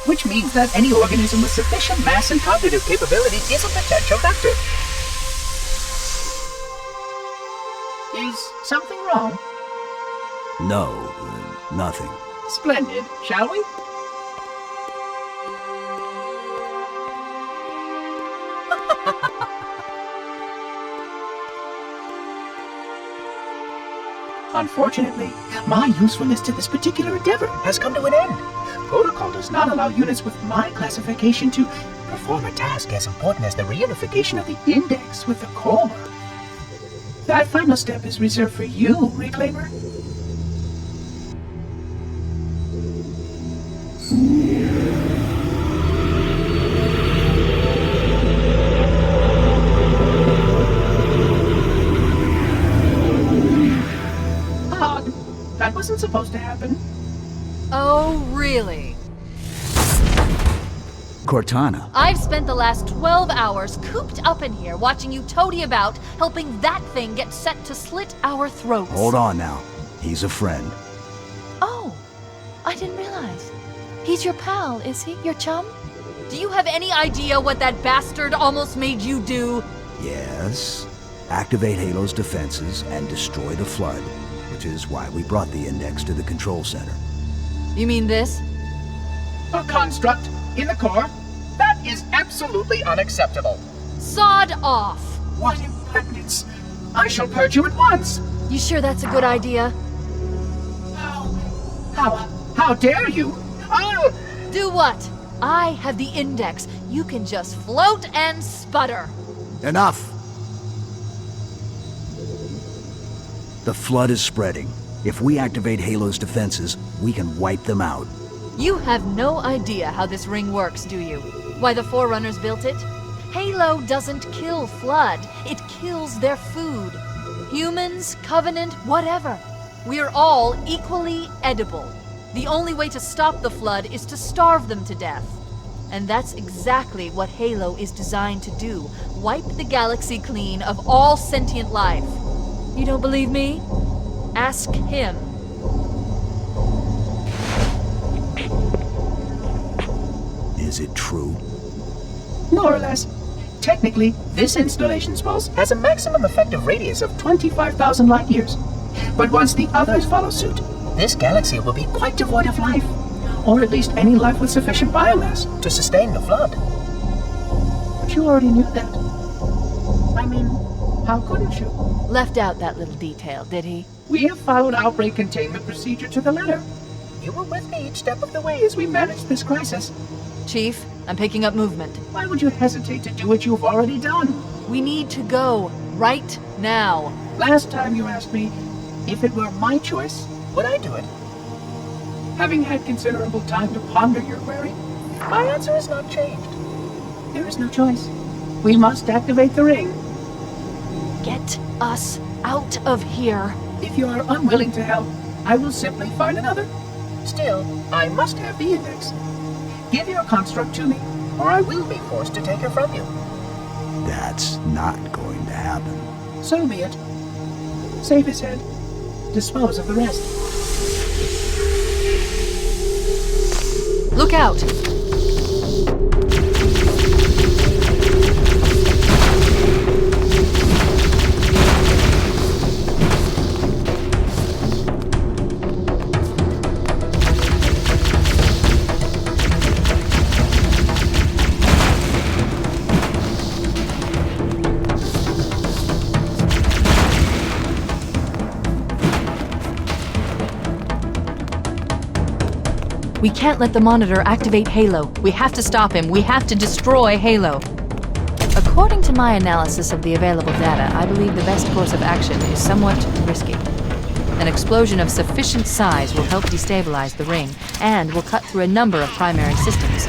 which means that any organism with sufficient mass and cognitive capability is a potential vector. Is something wrong? No, nothing. Splendid, shall we? Unfortunately, my usefulness to this particular endeavor has come to an end. Protocol does not allow units with my classification to perform a task as important as the reunification of the index with the core. That final step is reserved for you, Reclaimer. That wasn't supposed to happen. Oh, really? Cortana. I've spent the last 12 hours cooped up in here watching you toady about, helping that thing get set to slit our throats. Hold on now. He's a friend. Oh, I didn't realize. He's your pal, is he? Your chum? Do you have any idea what that bastard almost made you do? Yes. Activate Halo's defenses and destroy the Flood, which is why we brought the index to the control center. You mean this? A construct in the core? That is absolutely unacceptable. Sod off! What impertinence! I shall purge you at once! You sure that's a good idea? How dare you? I'll... Do what? I have the index. You can just float and sputter. Enough! The Flood is spreading. If we activate Halo's defenses, we can wipe them out. You have no idea how this ring works, do you? Why the Forerunners built it? Halo doesn't kill Flood. It kills their food. Humans, Covenant, whatever. We're all equally edible. The only way to stop the Flood is to starve them to death. And that's exactly what Halo is designed to do. Wipe the galaxy clean of all sentient life. You don't believe me? Ask him. Is it true? More or less. Technically, this installation's pulse has a maximum effective radius of 25,000 light years. But once the others follow suit, this galaxy will be quite devoid of life. Or at least any life with sufficient biomass to sustain the Flood. But you already knew that. I mean, how couldn't you? Left out that little detail, did he? We have followed outbreak containment procedure to the letter. You were with me each step of the way as we managed this crisis. Chief, I'm picking up movement. Why would you hesitate to do what you've already done? We need to go. Right now. Last time you asked me, if it were my choice, would I do it? Having had considerable time to ponder your query, my answer has not changed. There is no choice. We must activate the ring. Get us out of here. If you are unwilling to help, I will simply find another. Still, I must have the index. Give your construct to me, or I will be forced to take her from you. That's not going to happen. So be it. Save his head. Dispose of the rest. Look out! We can't let the Monitor activate Halo. We have to stop him. We have to destroy Halo. According to my analysis of the available data, I believe the best course of action is somewhat risky. An explosion of sufficient size will help destabilize the ring, and will cut through a number of primary systems.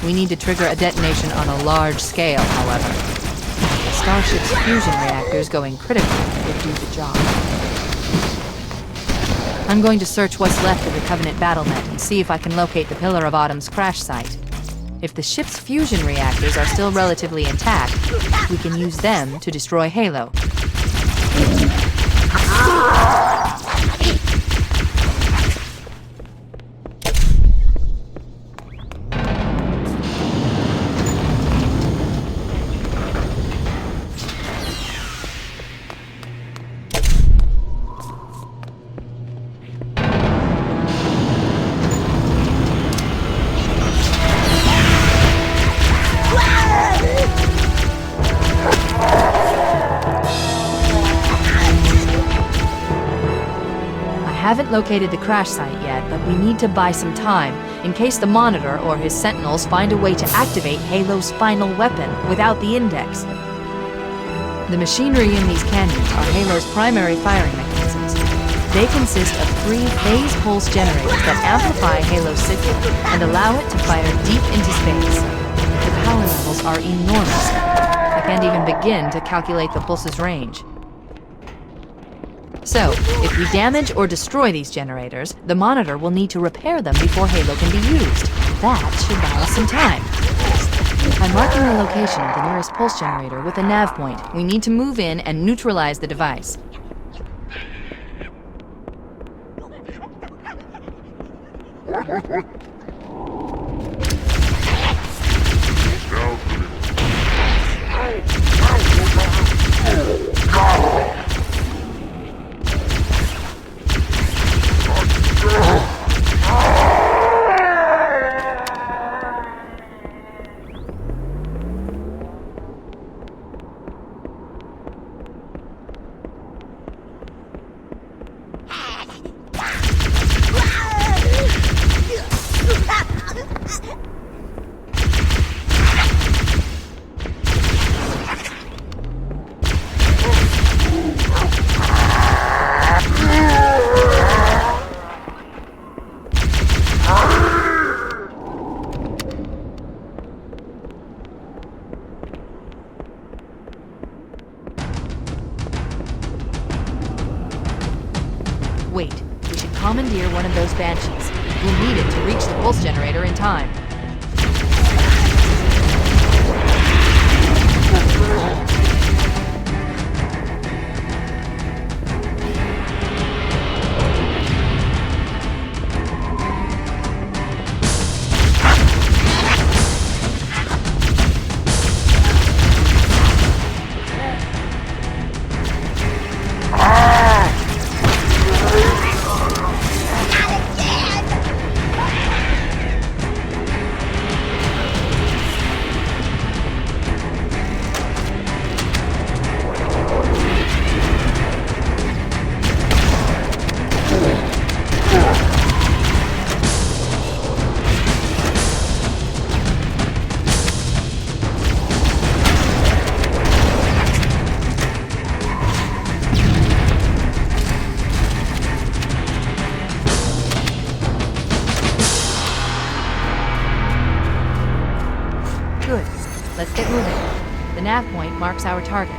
We need to trigger a detonation on a large scale, however. The Starship's fusion reactors going critical will do the job. I'm going to search what's left of the Covenant BattleNet and see if I can locate the Pillar of Autumn's crash site. If the ship's fusion reactors are still relatively intact, we can use them to destroy Halo. haven't located the crash site yet, but we need to buy some time in case the Monitor or his Sentinels find a way to activate Halo's final weapon without the Index. The machinery in these canyons are Halo's primary firing mechanisms. They consist of 3 phase pulse generators that amplify Halo's signal and allow it to fire deep into space. The power levels are enormous. I can't even begin to calculate the pulse's range. So, if we damage or destroy these generators, the Monitor will need to repair them before Halo can be used. That should buy us some time. I'm marking the location of the nearest pulse generator with a nav point. We need to move in and neutralize the device. Wait, we should commandeer one of those Banshees. We'll need it to reach the pulse generator in time. Good. Let's get moving. The nav point marks our target.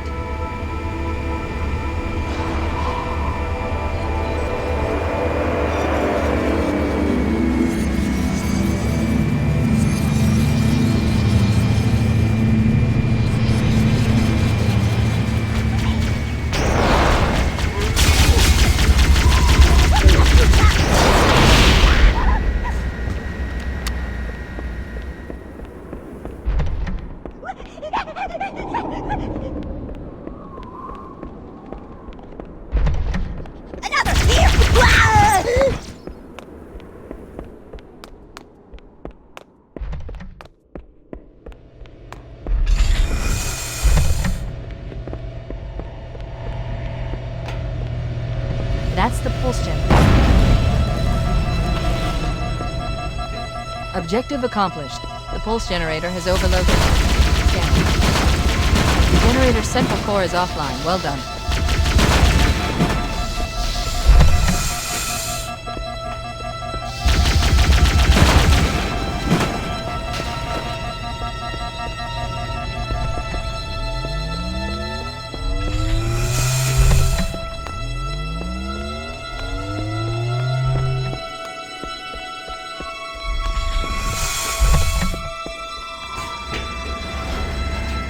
That's the pulse generator. Objective accomplished. The pulse generator has overloaded. Scanning. The generator's central core is offline. Well done.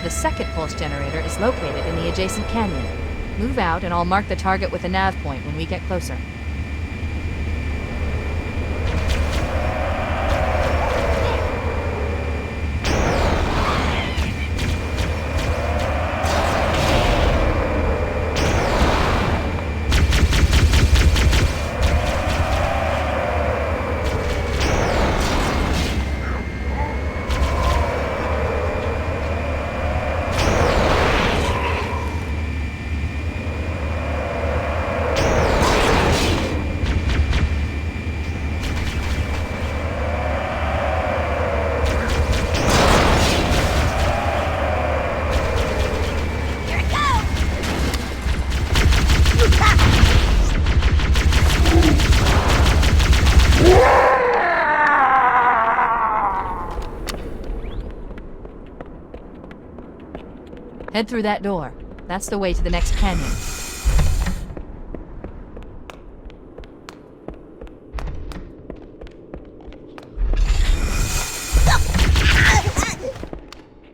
The second pulse generator is located in the adjacent canyon. Move out and I'll mark the target with a nav point when we get closer. Head through that door. That's the way to the next canyon.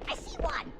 I see one.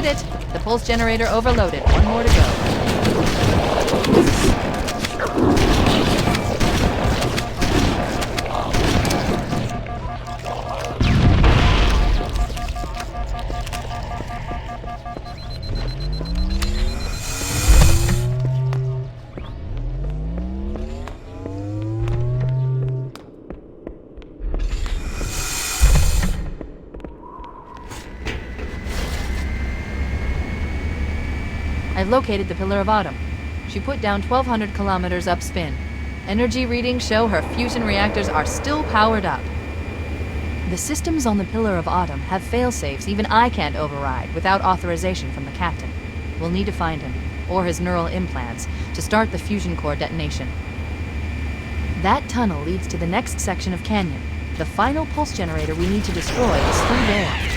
did it. The pulse generator overloaded. One more to go. I've located the Pillar of Autumn. She put down 1,200 kilometers upspin. Energy readings show her fusion reactors are still powered up. The systems on the Pillar of Autumn have fail-safes even I can't override without authorization from the captain. We'll need to find him, or his neural implants, to start the fusion core detonation. That tunnel leads to the next section of canyon. The final pulse generator we need to destroy is through there.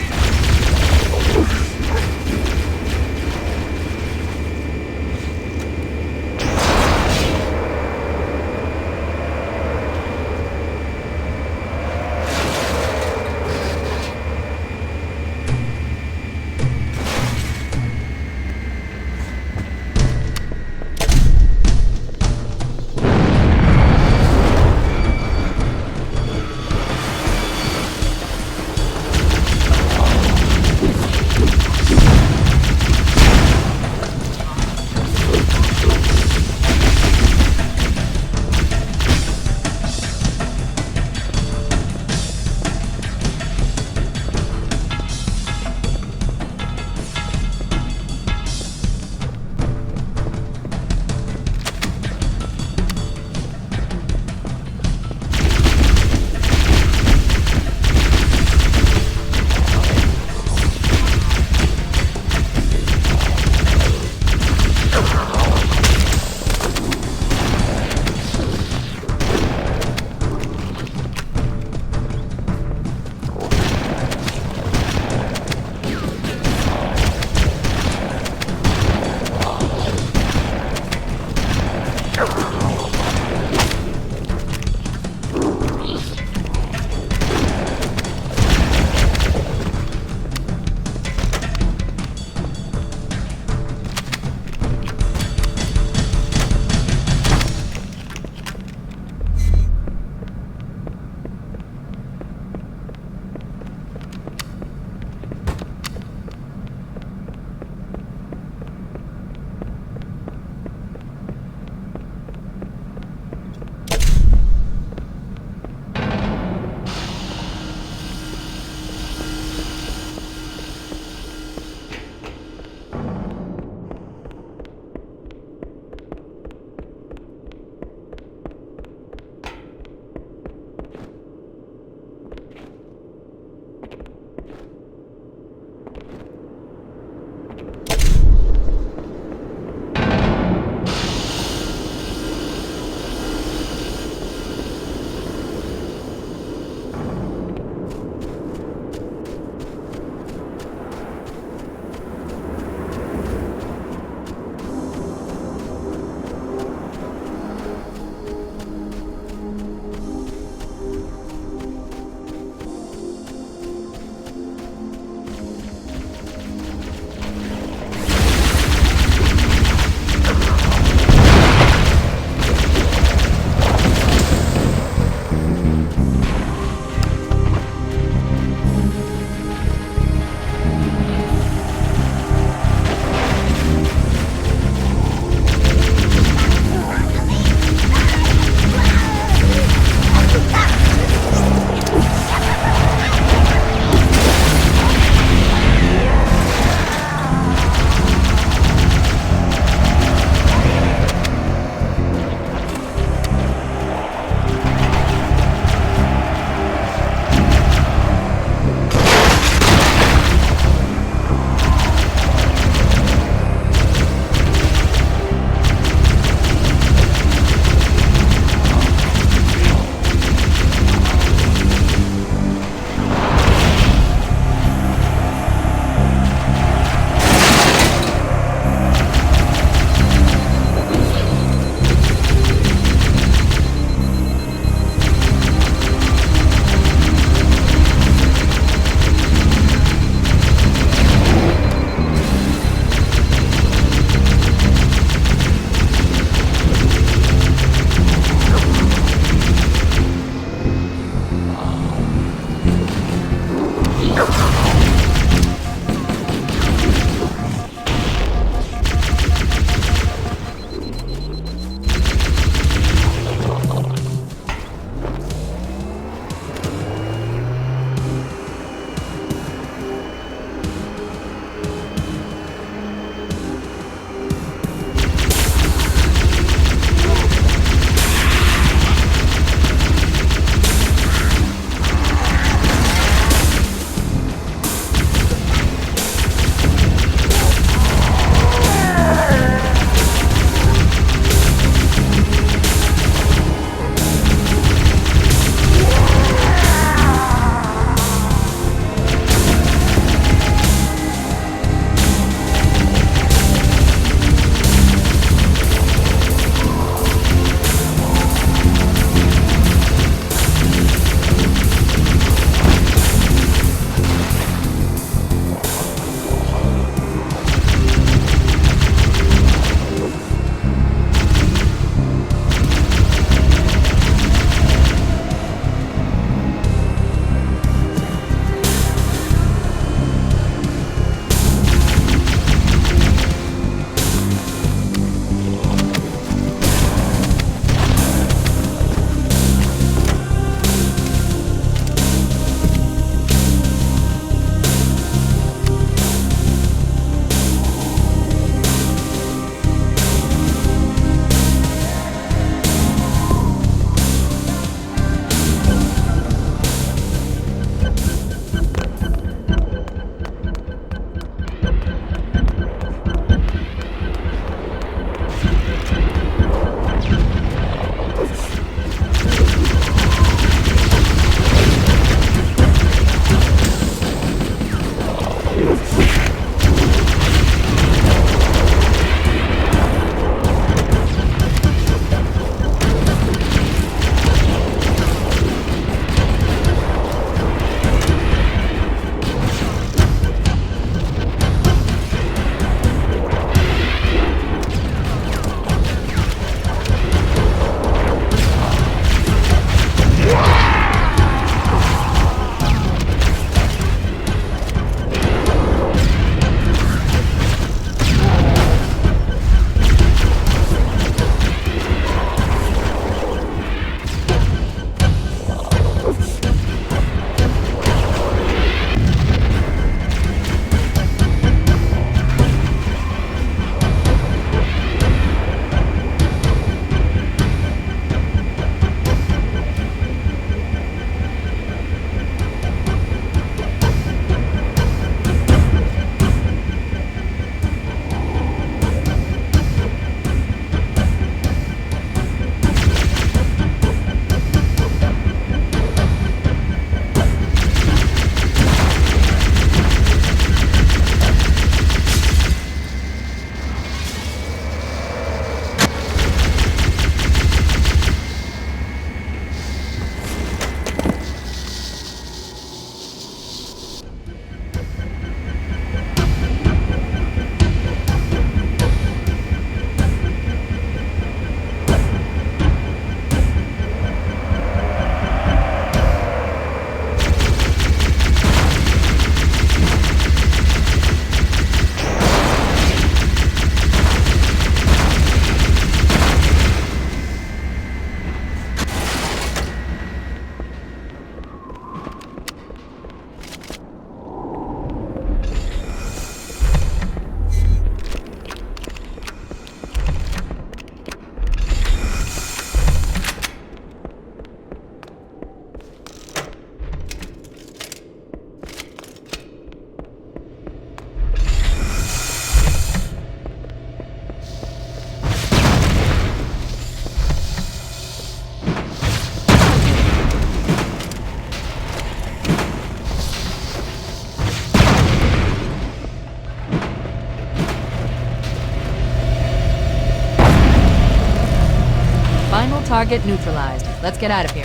Target neutralized. Let's get out of here.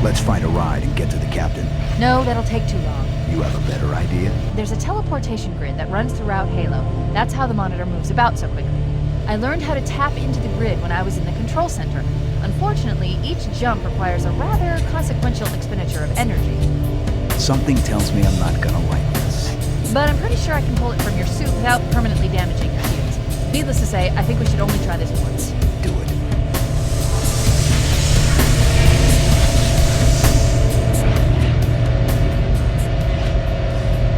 Let's find a ride and get to the captain. No, that'll take too long. You have a better idea? There's a teleportation grid that runs throughout Halo. That's how the monitor moves about so quickly. I learned how to tap into the grid when I was in the control center. Unfortunately, each jump requires a rather consequential expenditure of energy. Something tells me I'm not gonna like this. But I'm pretty sure I can pull it from your suit without permanently damaging your fuse. Needless to say, I think we should only try this once.